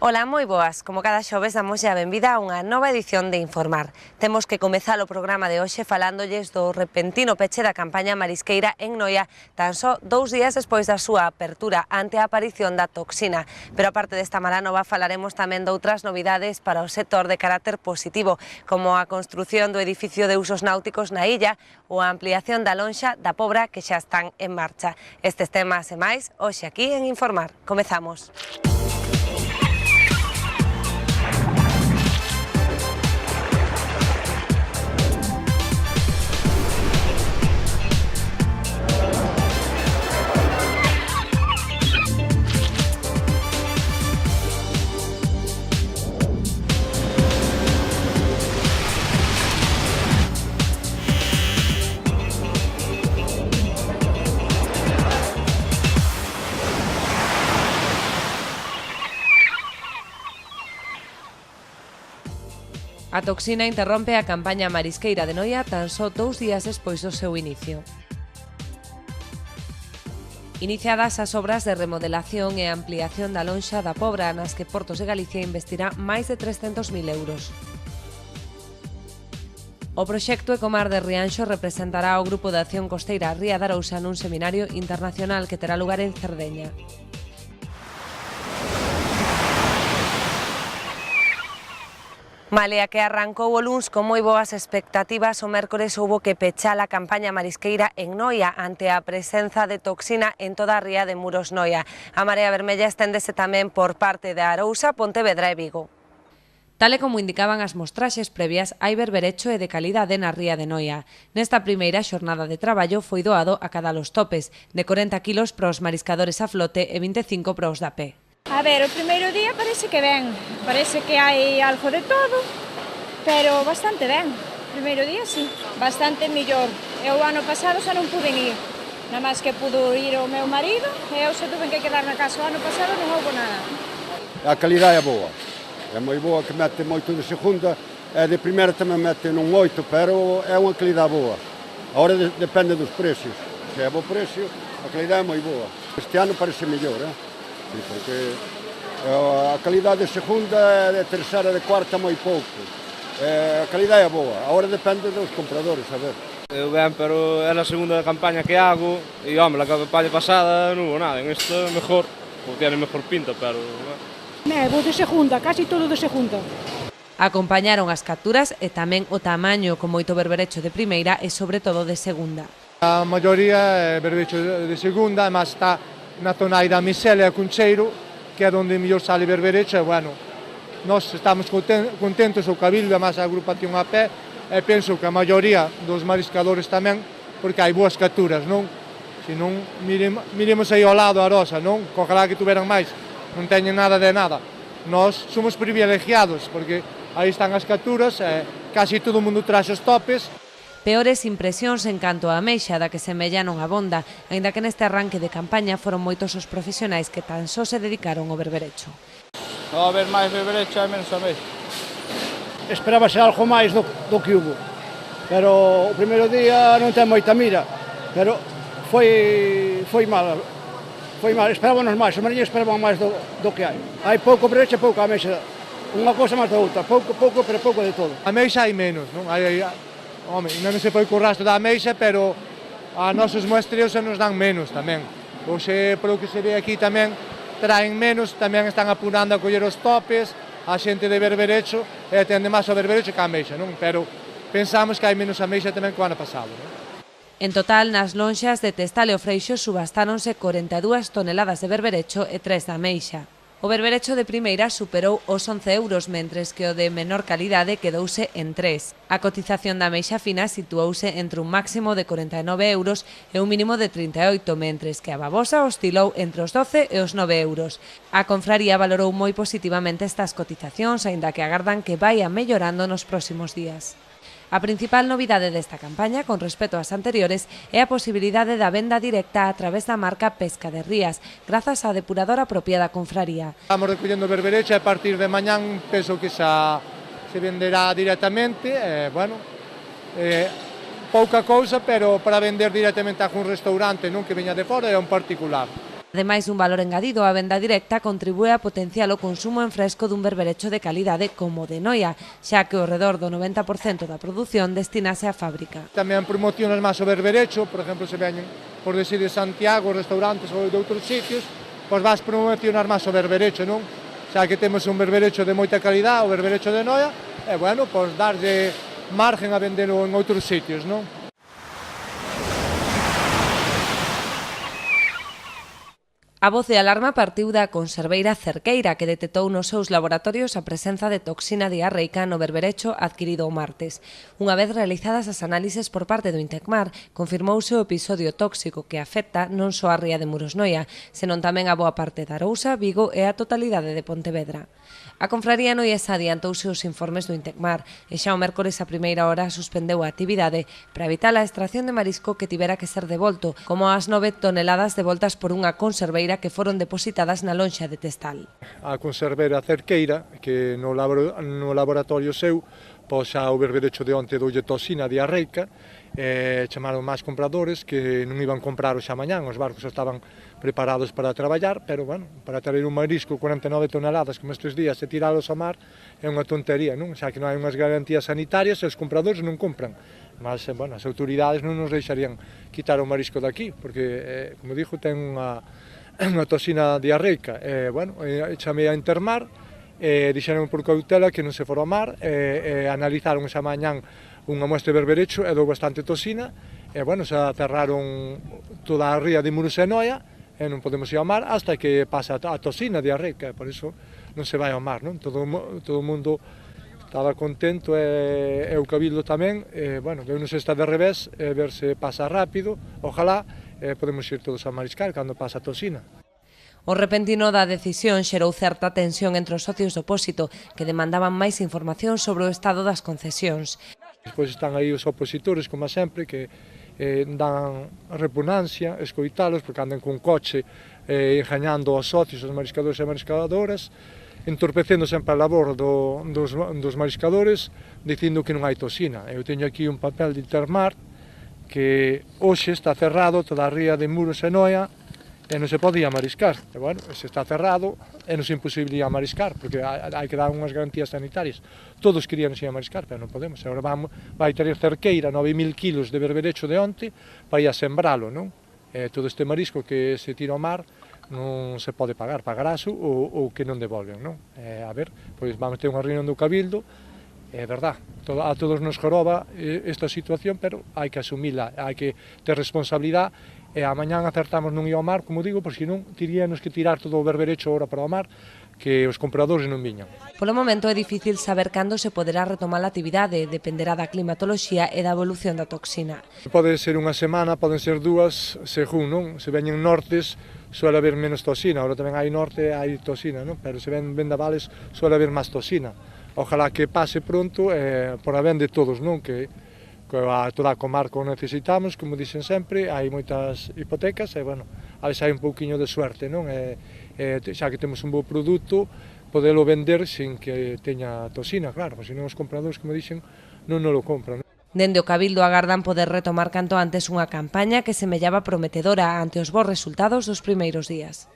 Ola, moi boas. Como cada xoves damos a benvida a unha nova edición de Informar. Temos que comezar o programa de hoxe falándolles do repentino peche da campaña marisqueira en Noia tan só 2 días despois da súa apertura ante a aparición da toxina. Pero aparte desta mala nova falaremos tamén de outras novidades para o sector de carácter positivo, como a construción do edificio de usos náuticos na illa ou a ampliación da lonxa da Pobra que xa están en marcha. Estes temas e máis hoxe aquí en Informar. Comezamos. A toxina interrompe a campaña marisqueira de Noia tan só 2 días despois do seu inicio. Iniciadas as obras de remodelación e ampliación da lonxa da Pobra, nas que Portos de Galicia investirá máis de 300.000 euros. O proxecto Ecomar de Rianxo representará o Grupo de Acción Costeira Ría de Arousa nun seminario internacional que terá lugar en Cerdeña. Malia que arrancou o luns con moi boas expectativas, o mércores houbo que pechar a campaña marisqueira en Noia ante a presenza de toxina en toda a ría de Muros Noia. A marea vermella esténdese tamén por parte de Arousa, Pontevedra e Vigo. Tal e como indicaban as mostraxes previas, hai berberecho e de calidade na ría de Noia. Nesta primeira xornada de traballo foi doado a cada los topes, de 40 kilos para os mariscadores a flote e 25 para os da pé. A ver, o primeiro día parece que ben, parece que hai algo de todo, pero bastante ben. O primeiro día, sí, bastante millor. Eu ano pasado xa non pude ir, nada máis que pudo ir o meu marido, e eu xa tuve que quedar na casa. O ano pasado non houve nada. A calidade é boa, é moi boa, que mete moito de segunda, e de primeira tamén mete non moito, pero é unha calidade boa. Agora depende dos precios, se é bo precio, a calidade é moi boa. Este ano parece mellor, Sí, porque a calidade de segunda, de terceira, de cuarta moi pouco. A calidade é boa, agora depende dos compradores, a ver. Eu ben, pero é a segunda campaña que hago e, home, a campaña pasada non hubo nada, en esta mejor, porque tiene mejor pinta, pero... Vou de segunda, casi todo de segunda. Acompañaron as capturas e tamén o tamaño con moito berberecho de primeira e sobre todo de segunda. A maioría é berberecho de segunda, mas está na zona da Misela e a Cuncheiro, que é onde mellor sale berberecho, e, bueno, nós estamos contentos, o Cabildo, e máis a agrupación a pé, e penso que a maioría dos mariscadores tamén, porque hai boas capturas, non? Se non, miremos aí ao lado a Rosa, non? Ojalá que tuveran máis, non teñen nada de nada. Nós somos privilegiados, porque aí están as capturas, e casi todo o mundo traxe os topes. Peores impresións en canto a ameixa da que semella non abonda, aínda que neste arranque de campaña foron moitos os profesionais que tan só se dedicaron ao berberecho. Non va haber máis berberecho e menos ameixa. Esperábase algo máis do que hubo, pero o primeiro día non ten moita mira, pero foi mal, esperábamos máis, os mariñeiros esperaban máis do que hai. Hai pouco berberecho e pouca ameixa, unha cousa máis da outra, pouco, pero pouco de todo. Ameixa hai menos, non? Home, non se foi co rastro da ameixa, pero a nosos muestreos se nos dan menos tamén. Hoxe, polo que se ve aquí tamén, traen menos, tamén están apurando a coller os topes, a xente de berberecho, e atende máis ao berberecho que a ameixa, non? Pero pensamos que hai menos ameixa tamén que o ano pasado, non? En total, nas lonxas de Testal e o Freixo subastáronse 42 toneladas de berberecho e 3 de ameixa. O berberecho de primeira superou os 11 euros, mentres que o de menor calidade quedouse en 3. A cotización da ameixa fina situouse entre un máximo de 49 euros e un mínimo de 38, mentres que a babosa oscilou entre os 12 e os 9 euros. A confraría valorou moi positivamente estas cotizacións, aínda que agardan que vaia mellorando nos próximos días. A principal novidade desta campaña, con respecto ás anteriores, é a posibilidade da venda directa a través da marca Pesca de Rías, grazas á depuradora propia da confraría. Estamos recollendo berberecho e a partir de mañán penso que xa se venderá directamente, pouca cousa, pero para vender directamente a un restaurante non que veña de fora é un particular. Ademais dun valor engadido, a venda directa contribúe a potenciar o consumo en fresco dun berberecho de calidade como o de Noia, xa que o redor do 90% da produción destinase á fábrica. Tamén promocionas máis o berberecho, por exemplo, se veñen por decir de Santiago, restaurantes ou de outros sitios, pois vas promocionar máis o berberecho, non? Xa que temos un berberecho de moita calidad, o berberecho de Noia, e, bueno, pois darlle margen a vendelo en outros sitios, non? A voz de alarma partiu da conserveira Cerqueira, que detectou nos seus laboratorios a presenza de toxina diarreica no berberecho adquirido o martes. Unha vez realizadas as análises por parte do Intecmar, confirmouse o episodio tóxico que afecta non só a ría de Muros Noia, senón tamén a boa parte da Arousa, Vigo e a totalidade de Pontevedra. A confraría noiesa adiantouse os informes do Intecmar e xa o mércores a primeira hora suspendeu a actividade para evitar a extracción de marisco que tivera que ser devolto, como as 9 toneladas devoltas por unha conserveira que foron depositadas na lonxa de Testal. A conserveira Cerqueira, que no laboratorio seu, pois xa o berberecho de onte doulle toxina diarreica, chamaron máis compradores que non iban comprar o xa mañán, os barcos estaban preparados para traballar, pero, bueno, para traer un marisco 49 toneladas como estes días e tiralos ao mar é unha tontería, non? Xa que non hai unhas garantías sanitarias e os compradores non compran. Mas, bueno, as autoridades non nos deixarían quitar o marisco daqui, porque, como dixo, ten unha toxina diarreica. Bueno, chamei a Intermar, dixeron por cautela que non se fora ao mar, analizaron xa mañán unha muestra de berberecho e dou bastante toxina, e, bueno, xa cerraron toda a ría de Muros e Noia, e non podemos ir ao mar hasta que pasa a toxina diarreica, por iso non se vai ao mar, non? Todo o mundo estaba contento e o Cabildo tamén, bueno, deunos esta de revés, ver se pasa rápido, ojalá podemos ir todos a mariscar cando pasa a toxina. O repentino da decisión xerou certa tensión entre os socios do Pósito, que demandaban máis información sobre o estado das concesións. Despois están aí os opositores, como sempre, que dan repugnancia escoitalos porque andan cun coche engañando aos socios, os mariscadores e mariscadoras, entorpecendo sempre a labor dos mariscadores, dicindo que non hai toxina. Eu teño aquí un papel de Intermar que hoxe está cerrado toda a ría de Muros e Noia e non se podía mariscar. E, bueno, se está cerrado e non se imposibilía mariscar, porque hai que dar unhas garantías sanitarias. Todos querían ir a mariscar, pero non podemos. Agora vai ter Cerqueira 9.000 kilos de berberecho de onte para ir a sembralo, non? Todo este marisco que se tira ao mar non se pode pagar, pagarás ou que non devolven, non? A ver, pois vamos ter unha reunión do Cabildo, é verdad, a todos nos joroba esta situación, pero hai que asumila, hai que ter responsabilidade, e a mañán acertamos non ir ao mar, como digo, porque senón teríamos que tirar todo o berberecho ahora para o mar, que os compradores non viñan. Polo momento é difícil saber cando se poderá retomar a actividade, dependerá da climatoloxía e da evolución da toxina. Pode ser unha semana, poden ser dúas, según, non? Se veñen nortes, suele haber menos toxina, ahora tamén hai norte, hai toxina, non? Pero se ven vendavales, suele haber máis toxina. Ojalá que pase pronto, por a ben de todos, non? Que a toda a comarca o necesitamos, como dicen sempre, hai moitas hipotecas e, bueno, a veces hai un pouquiño de suerte, non? Xa que temos un bo produto, podelo vender sin que teña toxina, claro, porque senón os compradores, como dixen, non nos lo compran. Dende o Cabildo agardan poder retomar canto antes unha campaña que semellaba prometedora ante os bons resultados dos primeiros días.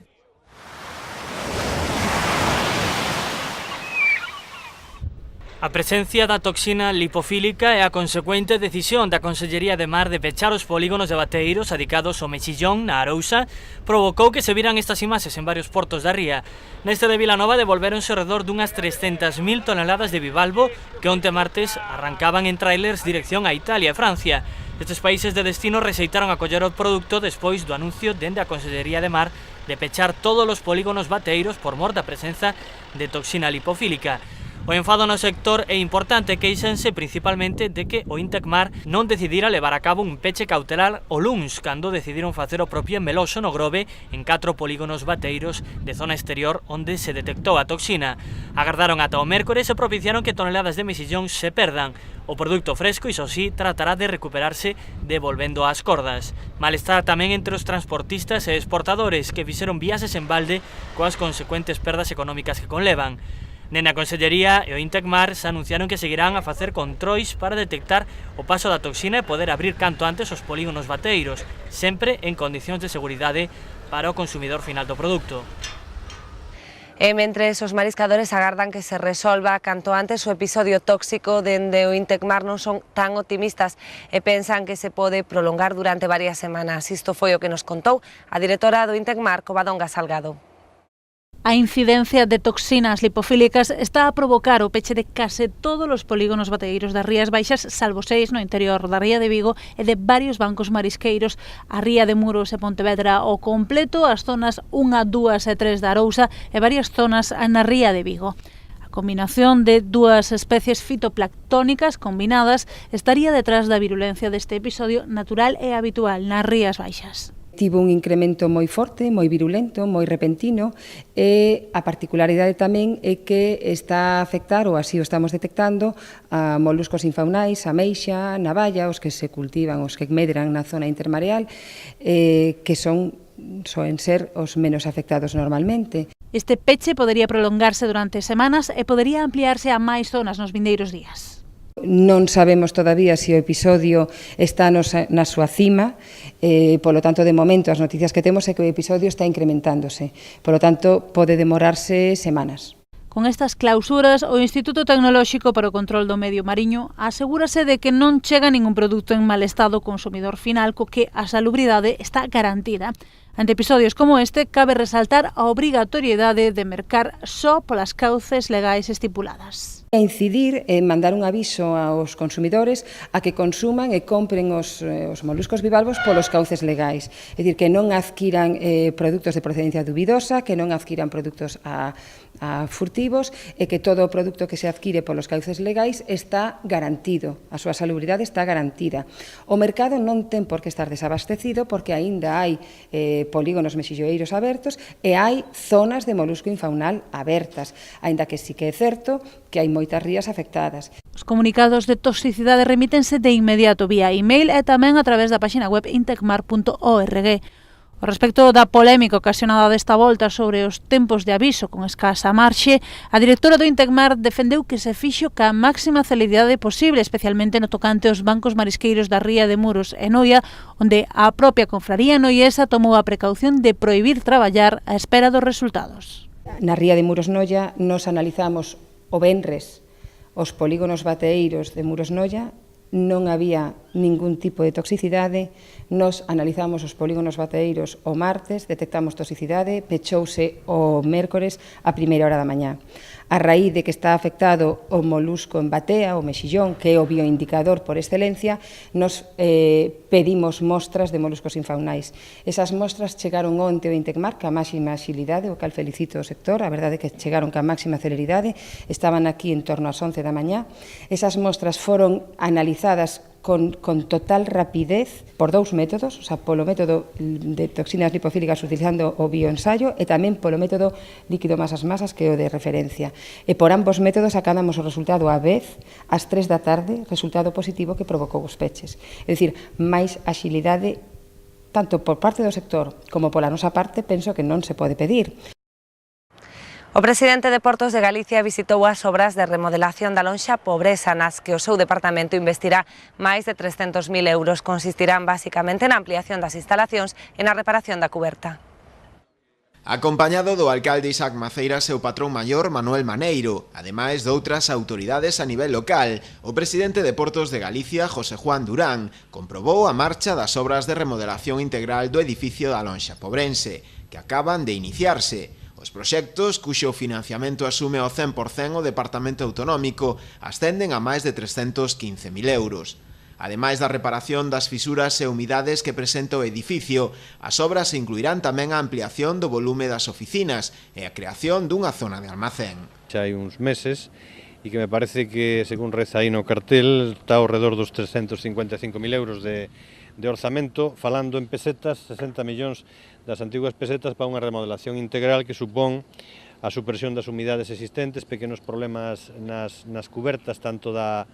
A presencia da toxina lipofílica e a consecuente decisión da Consellería de Mar de pechar os polígonos de bateiros adicados ao mexillón na Arousa provocou que se viran estas imaxes en varios portos da ría. Neste de Vilanova devolvéronse ao redor dunhas 300.000 toneladas de bivalvo que onte martes arrancaban en trailers dirección a Italia e Francia. Estes países de destino rexeitaron acoller o produto despois do anuncio dende a Consellería de Mar de pechar todos os polígonos bateiros por mor da presenza de toxina lipofílica. O enfado no sector é importante, queixanse principalmente de que o Intecmar non decidira levar a cabo un peche cautelar o luns, cando decidiron facer o propio en Meloso, no Grove, en 4 polígonos bateiros de zona exterior onde se detectou a toxina. Agardaron ata o mércores e propiciaron que toneladas de mexillón se perdan. O produto fresco, iso sí, tratará de recuperarse devolvendo as cordas. Malestar tamén entre os transportistas e exportadores que fixeron viaxes en balde coas consecuentes perdas económicas que conlevan. Dende a Consellería e o Intecmar se anunciaron que seguirán a facer controis para detectar o paso da toxina e poder abrir canto antes os polígonos bateiros, sempre en condicións de seguridade para o consumidor final do produto. E mentres os mariscadores agardan que se resolva canto antes o episodio tóxico, dende o Intecmar non son tan optimistas e pensan que se pode prolongar durante varias semanas. Isto foi o que nos contou a directora do Intecmar, Covadonga Salgado. A incidencia de toxinas lipofílicas está a provocar o peche de case todos os polígonos bateeiros das Rías Baixas, salvo 6 no interior da Ría de Vigo e de varios bancos marisqueiros, a Ría de Muros e Pontevedra ao completo, as zonas 1, 2 e 3 da Arousa e varias zonas na Ría de Vigo. A combinación de dúas especies fitoplanctónicas combinadas estaría detrás da virulencia deste episodio natural e habitual nas Rías Baixas. Tivo un incremento moi forte, moi virulento, moi repentino e a particularidade tamén é que está a afectar, ou así o estamos detectando, a moluscos infaunais, a ameixa, navalla, os que se cultivan, os que medran na zona intermareal, que soen ser os menos afectados normalmente. Este peche podería prolongarse durante semanas e podería ampliarse a máis zonas nos vindeiros días. Non sabemos todavía se o episodio está na súa cima, polo tanto, de momento, as noticias que temos é que o episodio está incrementándose. Polo tanto, pode demorarse semanas. Con estas clausuras, o Instituto Tecnolóxico para o Control do Medio Mariño asegúrase de que non chega ningún produto en mal estado ao consumidor final, co que a salubridade está garantida. Ante episodios como este, cabe resaltar a obrigatoriedade de mercar só polas cauces legais estipuladas. A incidir en mandar un aviso aos consumidores a que consuman e compren os moluscos bivalvos polos cauces legais. É dicir, que non adquiran produtos de procedencia dubidosa, que non adquiran produtos a furtivos e que todo o produto que se adquire polos cauces legais está garantido, a súa salubridade está garantida. O mercado non ten por que estar desabastecido porque aínda hai polígonos mexilloeiros abertos e hai zonas de molusco infaunal abertas, aínda que sí que é certo que hai moitas rías afectadas. Os comunicados de toxicidade remítense de inmediato vía email e tamén a través da páxina web intecmar.org. O respecto da polémica ocasionada desta volta sobre os tempos de aviso con escasa marxe, a directora do Intecmar defendeu que se fixo ca máxima celeridade posible, especialmente no tocante aos bancos marisqueiros da Ría de Muros e Noia, onde a propia confraría noiesa tomou a precaución de prohibir traballar á espera dos resultados. Na Ría de Muros Noia nos analizamos o venres os polígonos bateeiros de Muros Noia, non había ningún tipo de toxicidade, nos analizamos os polígonos bateeiros o martes, detectamos toxicidade, pechouse o mércores a primeira hora da mañá. A raíz de que está afectado o molusco en batea, o mexillón, que é o bioindicador por excelencia, nos pedimos mostras de moluscos infaunais. Esas mostras chegaron onte ao Intecmar ca máxima axilidade, o cal felicito o sector, a verdade é que chegaron ca máxima celeridade, estaban aquí en torno ás 11 da mañá. Esas mostras foron analizadas con total rapidez por dous métodos, o sea, polo método de toxinas lipofílicas utilizando o bioensayo e tamén polo método líquido masas que é o de referencia. E por ambos métodos sacamos o resultado á vez, ás 3 da tarde, resultado positivo que provocou os peches. É dicir, máis axilidade, tanto por parte do sector como pola nosa parte, penso que non se pode pedir. O presidente de Portos de Galicia visitou as obras de remodelación da lonxa Pobresa, nas que o seu departamento investirá máis de 300.000 euros. Consistirán basicamente na ampliación das instalacións e na reparación da cuberta. Acompañado do alcalde Isaac Maceiras e o patrón maior Manuel Maneiro, ademais de outras autoridades a nivel local, o presidente de Portos de Galicia, José Juan Durán, comprobou a marcha das obras de remodelación integral do edificio da lonxa pobrense, que acaban de iniciarse. Os proxectos, cuxo financiamento asume ao 100% o Departamento Autonómico, ascenden a máis de 315.000 euros. Ademais da reparación das fisuras e humidades que presenta o edificio, as obras incluirán tamén a ampliación do volume das oficinas e a creación dunha zona de almacén. Xa hai uns meses e que me parece que, según reza aí no cartel, está ao redor dos 355.000 euros de orzamento, falando en pesetas, 60 millóns das antiguas pesetas para unha remodelación integral que supón a supresión das humidades existentes, pequenos problemas nas cubertas, tanto da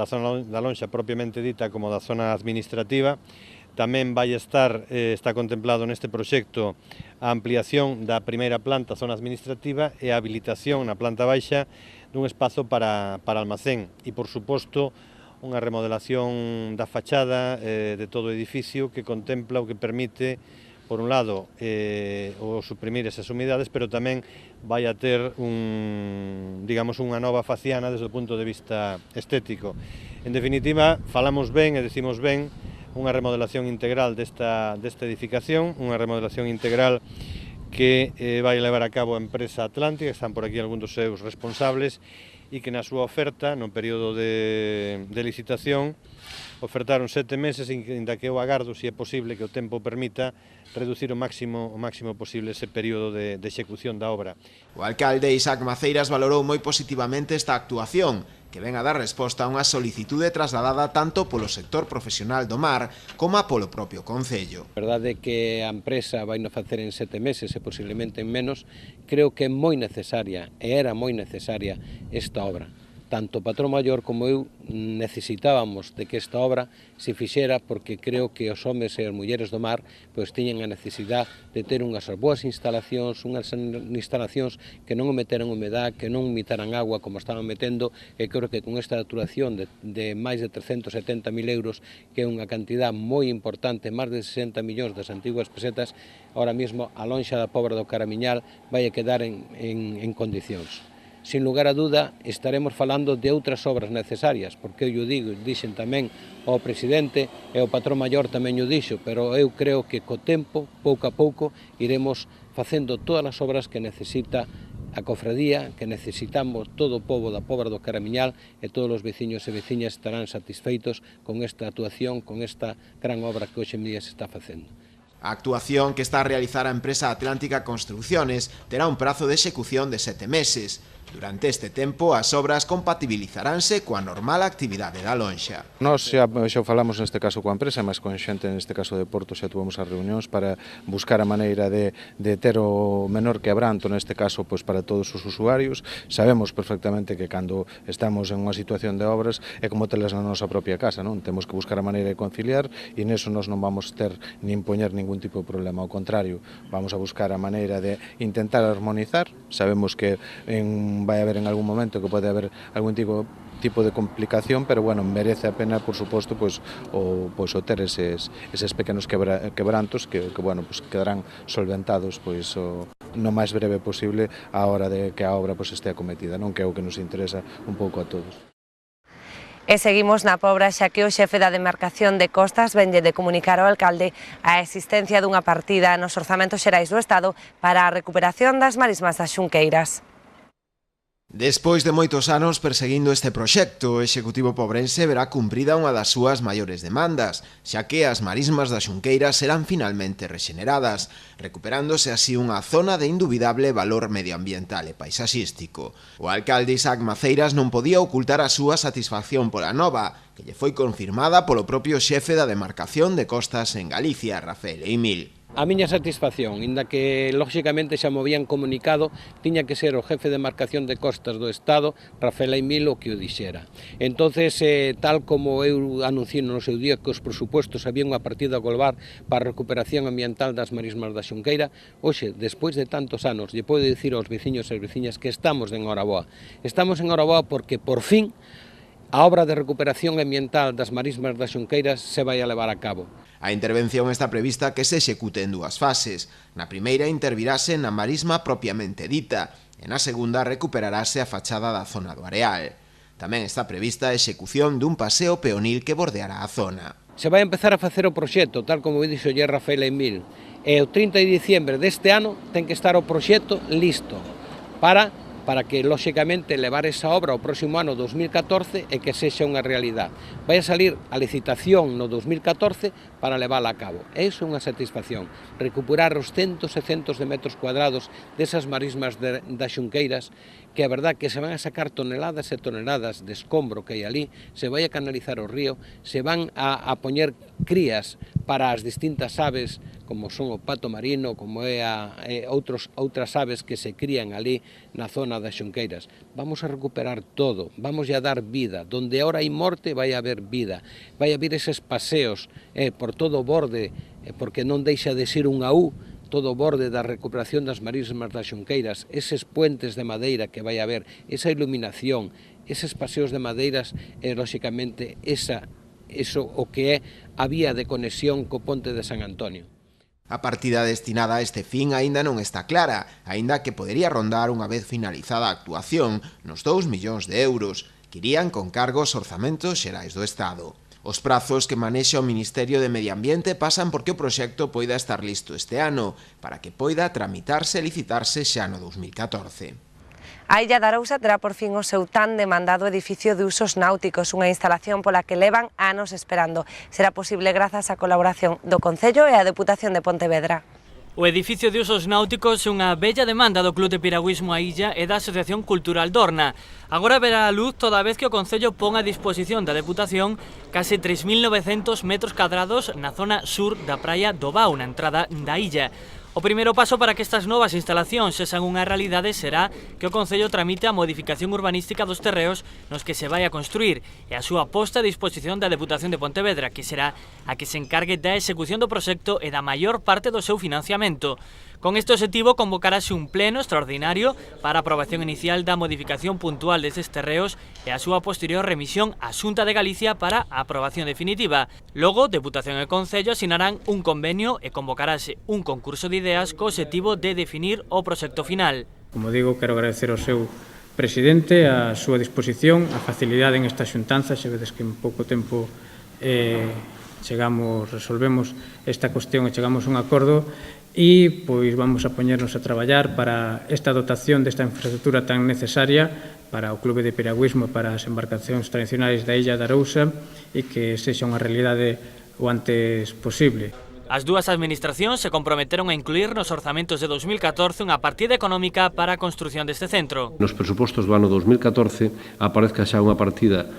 zona da lonxa propiamente dita como da zona administrativa. Tamén vai estar, está contemplado neste proxecto, a ampliación da primeira planta, zona administrativa, e a habilitación na planta baixa dun espazo para almacén e, por suposto, unha remodelación da fachada de todo o edificio que contempla o que permite por un lado, o suprimir esas unidades, pero tamén vai a ter digamos, unha nova faciana desde o punto de vista estético. En definitiva, falamos ben e decimos ben unha remodelación integral desta edificación, unha remodelación integral que vai levar a cabo a empresa Atlántica, están por aquí algúns dos seus responsables, e que na súa oferta, no período de licitación, ofertaron 7 meses, inda que eu agardo, se é posible, que o tempo permita, reducir o máximo posible ese período de execución da obra. O alcalde Isaac Maceiras valorou moi positivamente esta actuación, que ven a dar resposta a unha solicitude trasladada tanto polo sector profesional do mar como polo propio Concello. A verdade é que a empresa vai no facer en 7 meses e posiblemente en menos. Creo que é moi necesaria, e era moi necesaria, esta obra. Tanto o patrón maior como eu necesitábamos de que esta obra se fixera, porque creo que os homes e as mulleres do mar pois tiñan a necesidade de ter unhas boas instalacións, unhas instalacións que non meteran humedad, que non mitaran agua como estaban metendo, e creo que con esta actuación de máis de 370.000 euros, que é unha cantidad moi importante, máis de 60 millóns das antiguas pesetas, ahora mesmo a lonxa da Pobra do Caramiñal vai a quedar en condicións. Sin lugar a duda, estaremos falando de outras obras necesarias, porque eu digo, dixen tamén ao presidente e o patrón maior tamén o dixo, pero eu creo que co tempo, pouco a pouco, iremos facendo todas as obras que necesita a cofradía, que necesitamos todo o pobo da Pobra do Caramiñal, e todos os veciños e veciñas estarán satisfeitos con esta actuación, con esta gran obra que hoxe en día se está facendo. A actuación que está a realizar a empresa Atlántica Construcciones terá un prazo de execución de 7 meses. Durante este tempo, as obras compatibilizaránse coa normal actividade da lonxa. Nós xa falamos neste caso coa empresa, mas con xente neste caso de Porto xa tuvemos as reunións para buscar a maneira de ter o menor quebranto neste caso pois para todos os usuarios. Sabemos perfectamente que cando estamos en unha situación de obras é como telas na nosa propia casa, non? Temos que buscar a maneira de conciliar e neso nós non vamos ter nin poñer ningún tipo de problema, ao contrario, vamos a buscar a maneira de intentar armonizar. Sabemos que vai haber en algún momento que pode haber algún tipo de complicación, pero bueno, merece a pena, por suposto, o ter eses pequenos quebrantos que bueno, pues quedarán solventados pois no máis breve posible a hora de que a obra pois este acometida, non, que é o que nos interesa un pouco a todos. E seguimos na Pobra, xa que o xefe da demarcación de Costas venlle de comunicar ao alcalde a existencia dunha partida nos orzamentos xerais do Estado para a recuperación das marismas das Xunqueiras. Despois de moitos anos perseguindo este proxecto, o Executivo pobrense verá cumprida unha das súas maiores demandas, xa que as marismas das Xunqueiras serán finalmente rexeneradas, recuperándose así unha zona de indubidable valor medioambiental e paisaxístico. O alcalde Isaac Maceiras non podía ocultar a súa satisfacción pola nova, que lle foi confirmada polo propio xefe da demarcación de Costas en Galicia, Rafael Eimil. A miña satisfacción, inda que lóxicamente xa me habían comunicado, tiña que ser o jefe de demarcación de Costas do Estado, Rafael Eimil, o que o dixera. Entonces, tal como eu anunciei no seu día que os presupuestos había unha partida global para a recuperación ambiental das marismas da Xunqueira, hoxe, despois de tantos anos, lle podo dicir aos veciños e veciñas que estamos en Horaboa. Estamos en Horaboa porque, por fin, a obra de recuperación ambiental das marismas das Xunqueiras se vai a levar a cabo. A intervención está prevista que se execute en 2 fases. Na primeira intervirase na marisma propiamente dita e na segunda recuperarase a fachada da zona do areal. Tamén está prevista a execución dun paseo peonil que bordeará a zona. Se vai empezar a facer o proxecto, tal como dixo Rafael Eimil, e o 30 de diciembre deste ano ten que estar o proxecto listo para que, lóxicamente, levar esa obra ao próximo ano 2014 e que sexa unha realidade. Vai a salir a licitación no 2014 para levála a cabo. E iso é unha satisfacción. Recuperar os centos e centos de metros cuadrados desas marismas das Xunqueiras, que a verdad que se van a sacar toneladas e toneladas de escombro que hai ali, se vai a canalizar o río, se van a poñer crías para as distintas aves, como son o pato marino, como outras aves que se crían ali na zona das Xunqueiras. Vamos a recuperar todo, vamos a dar vida. Donde ahora hai morte vai haber vida. Vai haber eses paseos por todo o borde, porque non deixa de ser unha U, todo o borde da recuperación das marismas das Xunqueiras, eses puentes de madeira que vai haber, esa iluminación, eses paseos de madeiras e, lóxicamente, eso o que é a vía de conexión co ponte de San Antonio. A partida destinada a este fin aínda non está clara, aínda que podería rondar unha vez finalizada a actuación nos 2 millóns de euros, que irían con cargos orzamentos xerais do Estado. Os prazos que manexa o Ministerio de Medio Ambiente pasan porque o proxecto poida estar listo este ano, para que poida tramitarse e licitarse xa no 2014. A Illa de Arousa terá por fin o seu tan demandado edificio de usos náuticos, unha instalación pola que levan anos esperando. Será posible grazas á colaboración do Concello e a Deputación de Pontevedra. O edificio de usos náuticos é unha bella demanda do Club de Piragüismo A Illa e da Asociación Cultural Dorna. Agora verá a luz toda vez que o Concello pon a disposición da Deputación case 3.900 metros cadrados na zona sur da praia do Bau, na entrada da illa. O primeiro paso para que estas novas instalacións sexan unha realidade será que o Concello tramite a modificación urbanística dos terreos nos que se vai a construir e a súa posta a disposición da Deputación de Pontevedra, que será a que se encargue da execución do proxecto e da maior parte do seu financiamento. Con este objetivo convocarase un pleno extraordinario para a aprobación inicial da modificación puntual destes terreos e a súa posterior remisión á Xunta de Galicia para a aprobación definitiva. Logo, Deputación e Concello asinarán un convenio e convocarase un concurso de ideas co objetivo de definir o proxecto final. Como digo, quero agradecer ao seu presidente a súa disposición, a facilidade en esta xuntanza, xa vedes que en pouco tempo resolvemos esta cuestión e chegamos a un acordo e pois vamos a poñernos a traballar para esta dotación desta infraestructura tan necesaria para o Clube de Piragüismo e para as embarcacións tradicionais da Illa de Arousa e que sexa unha realidade o antes posible. As dúas administracións se comprometeron a incluir nos orzamentos de 2014 unha partida económica para a construción deste centro. Nos presupostos do ano 2014 aparezca xa unha partida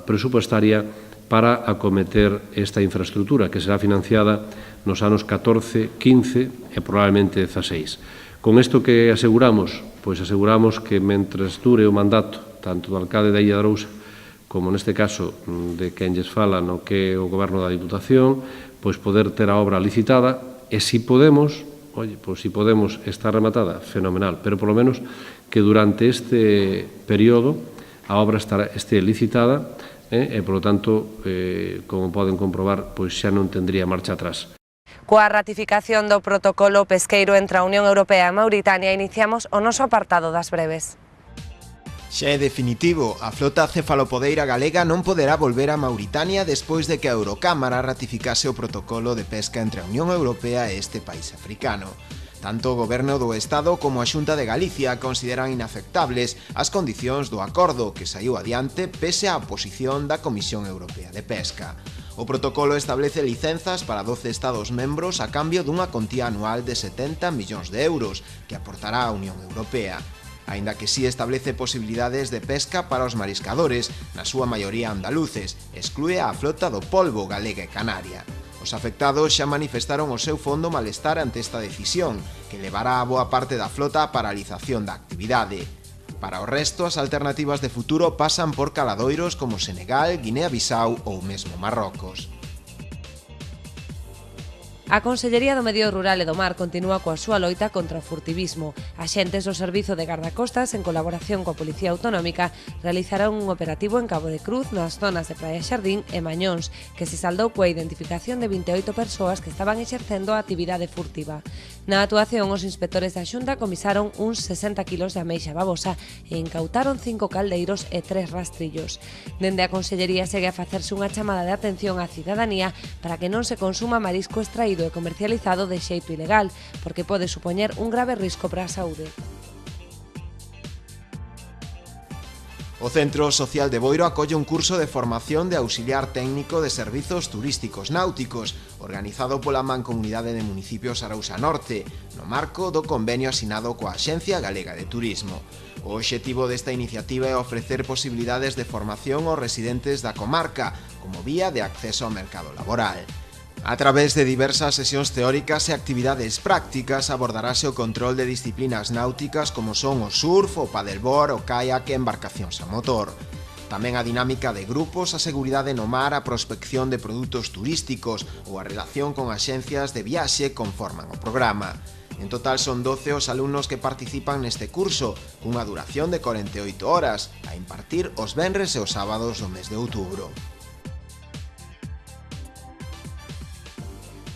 presupuestaria para acometer esta infraestructura que será financiada nos anos 14, 15 e probablemente 16. Con isto que aseguramos? Pois aseguramos que mentres dure o mandato tanto do alcalde da Illa de Arousa como neste caso de quen lles fala no que é o goberno da Diputación, pois poder ter a obra licitada e se podemos, pois se podemos estar rematada, fenomenal, pero polo menos que durante este período a obra este licitada e, polo tanto, como poden comprobar, pois xa non tendría marcha atrás. Coa ratificación do protocolo pesqueiro entre a Unión Europea e Mauritania iniciamos o noso apartado das breves. Xa é definitivo, a flota cefalopodeira galega non poderá volver a Mauritania despois de que a Eurocámara ratificase o protocolo de pesca entre a Unión Europea e este país africano. Tanto o Goberno do Estado como a Xunta de Galicia consideran inaceptables as condicións do acordo que saiu adiante pese á oposición da Comisión Europea de Pesca. O protocolo establece licenzas para 12 Estados membros a cambio dunha contía anual de 70 millóns de euros que aportará a Unión Europea. Aínda que sí establece posibilidades de pesca para os mariscadores, na súa maioría andaluces, exclúe a flota do polvo galega e canaria. Os afectados xa manifestaron o seu fondo malestar ante esta decisión, que levará a boa parte da flota a paralización da actividade. Para o resto, as alternativas de futuro pasan por caladoiros como Senegal, Guinea-Bissau ou mesmo Marrocos. A Consellería do Medio Rural e do Mar continúa coa súa loita contra o furtivismo. Axentes do Servizo de Gardacostas, en colaboración coa Policía Autonómica, realizarán un operativo en Cabo de Cruz nas zonas de Praia Xardín e Mañóns, que se saldou coa identificación de 28 persoas que estaban exercendo a actividade furtiva. Na actuación, os inspectores da Xunta comisaron uns 60 kilos de ameixa babosa e incautaron 5 caldeiros e 3 rastrillos. Dende a Consellería segue a facerse unha chamada de atención á cidadanía para que non se consuma marisco extraído e comercializado de xeito ilegal, porque pode supoñer un grave risco para a saúde. O Centro Social de Boiro acolle un curso de formación de auxiliar técnico de servizos turísticos náuticos, organizado pola Mancomunidade de Municipios Arousa Norte, no marco do convenio asinado coa Axencia Galega de Turismo. O obxectivo desta iniciativa é ofrecer posibilidades de formación aos residentes da comarca, como vía de acceso ao mercado laboral. A través de diversas sesións teóricas e actividades prácticas abordarase o control de disciplinas náuticas como son o surf, o paddleboard, o kayak e embarcacións a motor. Tamén a dinámica de grupos, a seguridade no mar, a prospección de produtos turísticos ou a relación con axencias de viaxe conforman o programa. En total son 12 os alumnos que participan neste curso, cunha duración de 48 horas, a impartir os venres e os sábados do mes de outubro.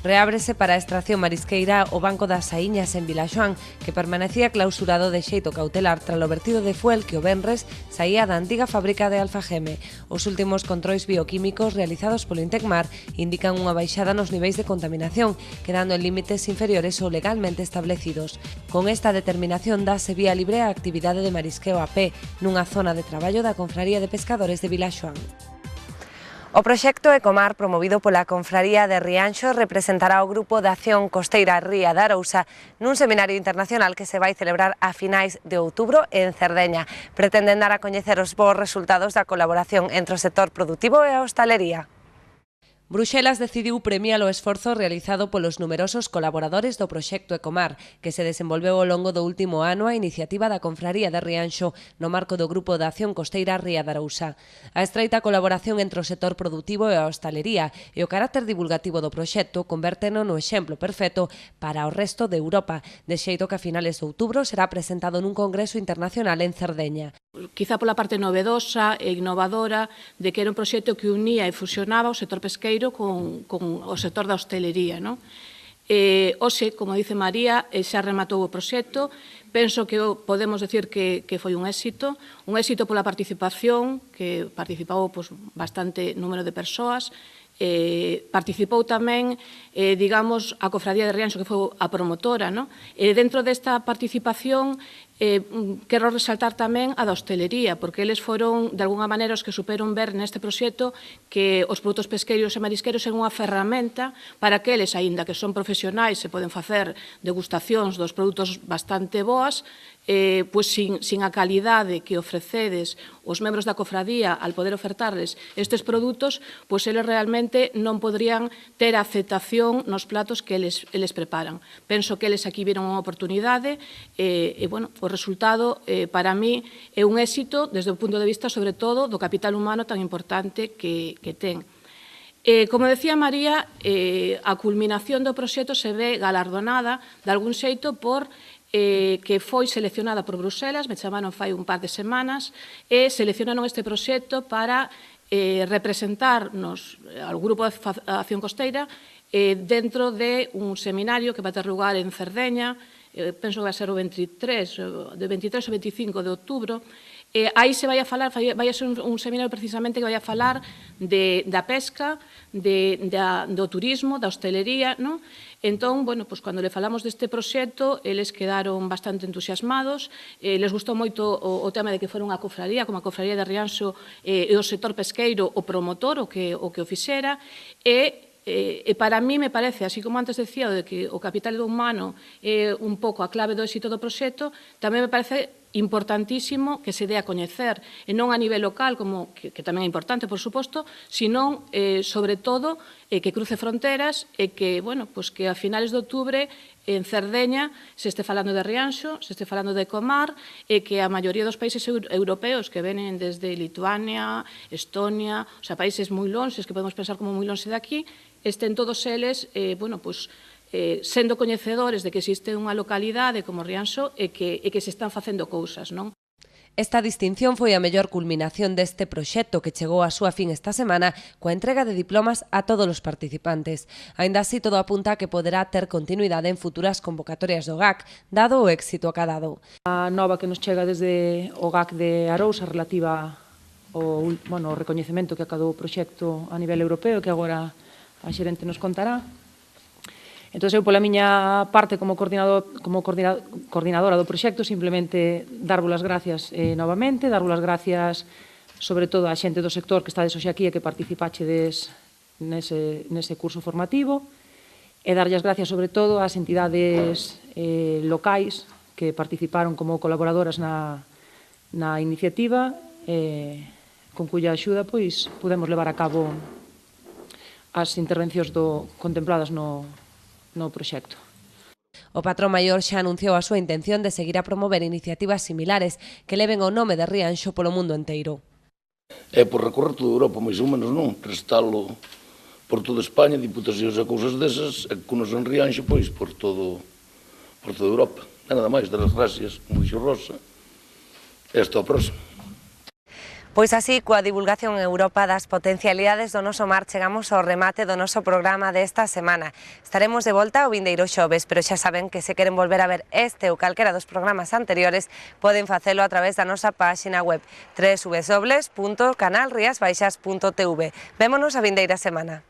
Reábrese para a extracción marisqueira o Banco das Saíñas en Vilaxoán, que permanecía clausurado de xeito cautelar tralo vertido de fuel que o venres saía da antiga fábrica de Alfageme. Os últimos controis bioquímicos realizados polo Intecmar indican unha baixada nos niveis de contaminación, quedando en límites inferiores ao legalmente establecidos. Con esta determinación dáse vía libre a actividade de marisqueo a pé nunha zona de traballo da Confraría de Pescadores de Vilaxoán. O proxecto Ecomar, promovido pola Confraría de Rianxo, representará o Grupo de Acción Costeira Ría de Arousa nun seminario internacional que se vai celebrar a finais de outubro en Cerdeña. Pretenden dar a coñecer os bons resultados da colaboración entre o sector produtivo e a hostalería. Bruxelas decidiu premiar o esforzo realizado polos numerosos colaboradores do proxecto Ecomar, que se desenvolveu ao longo do último ano a iniciativa da Confraría de Rianxo no marco do Grupo de Acción Costeira Ría de Arousa. A estreita colaboración entre o sector produtivo e a hostalería e o carácter divulgativo do proxecto convérteno no exemplo perfecto para o resto de Europa, de xeito que a finales de outubro será presentado nun congreso internacional en Cerdeña. Quizá pola parte novedosa e innovadora de que era un proxecto que unía e fusionaba o sector pesqueiro con o sector da hostelería. Hoxe, como dice María, xa rematou o proxecto. Penso que podemos decir que foi un éxito pola participación, que participou bastante número de persoas. Participou tamén, digamos, a Cofradía de Rianxo, que foi a promotora. Dentro desta participación, quero resaltar tamén a da hostelería, porque eles foron, de alguna maneira, os que superon ver neste proxecto que os produtos pesqueiros e marisqueiros son unha ferramenta para que eles, aínda que son profesionais, se poden facer degustacións dos produtos bastante boas, pois sin a calidade que ofrecedes os membros da cofradía al poder ofertarles estes produtos, pois eles realmente non podrían ter aceptación nos platos que eles preparan. Penso que eles aquí viron unha oportunidade e, bueno, o resultado para mí é un éxito desde o punto de vista, sobre todo, do capital humano tan importante que ten. Como decía María, a culminación do proxecto se ve galardonada de algún xeito por que foi seleccionada por Bruxelas, me chamaron fai un par de semanas, e seleccionaron este proxecto para representarnos ao Grupo de Acción Costeira dentro de un seminario que vai ter lugar en Cerdeña, penso que vai ser o 23 ou 25 de outubro. Aí se vai a falar, vai a ser un seminario precisamente que vai a falar da pesca, do turismo, da hostelería. Entón, bueno, cando le falamos deste proxecto, eles quedaron bastante entusiasmados, les gustou moito o tema de que fora unha cofradía, como a Cofradía de Rianxo e o sector pesqueiro, o promotor, o que o fixera, e para mí me parece, así como antes decía, de que o capital humano é un pouco a clave do éxito do proxecto, tamén me parece importantísimo que se dé a coñecer, e non a nivel local, que tamén é importante, por suposto, sino, sobre todo, que cruce fronteras e que, bueno, que a finales de outubro en Cerdeña se este falando de Rianxo, se este falando de Ecomar, e que a maioría dos países europeos que venen desde Lituania, Estonia, o sea, países moi lonxes, que podemos pensar como moi lonxe de aquí, estén todos eles, bueno, sendo coñecedores de que existe unha localidade como Rianxo e que se están facendo cousas, non? Esta distinción foi a mellor culminación deste proxecto que chegou á súa fin esta semana coa entrega de diplomas a todos os participantes. Aínda así, todo apunta a que poderá ter continuidade en futuras convocatorias do GAC, dado o éxito acadado. A nova que nos chega desde o GAC de Arousa relativa ao recoñecemento que acadou o proxecto a nivel europeo, que agora a xerente nos contará. Entón, eu, pola miña parte, como coordinadora do proxecto, simplemente darvos as gracias novamente, darvos as gracias, sobre todo, á xente do sector que estades hoxe aquí e que participachedes nese curso formativo, e darlle as gracias, sobre todo, ás entidades locais que participaron como colaboradoras na iniciativa, con cuya axuda, podemos levar a cabo as intervencións contempladas no proxecto. O patrón maior xa anunciou a súa intención de seguir a promover iniciativas similares que leven o nome de Rianxo polo mundo enteiro. É por recorrer toda Europa, máis ou menos non, prestalo por toda España, diputacións e cousas desas, e que nos en Rianxo, por toda Europa. É nada máis, dar as gracias, como dixo Rosa, e hasta o próximo. Pois así, coa divulgación en Europa das potencialidades do noso mar, chegamos ao remate do noso programa desta semana. Estaremos de volta o vindeiro xoves, pero xa saben que se queren volver a ver este ou calquera dos programas anteriores, poden facelo a través da nosa páxina web www.canalriasbaixas.tv. Vémonos a vindeira semana.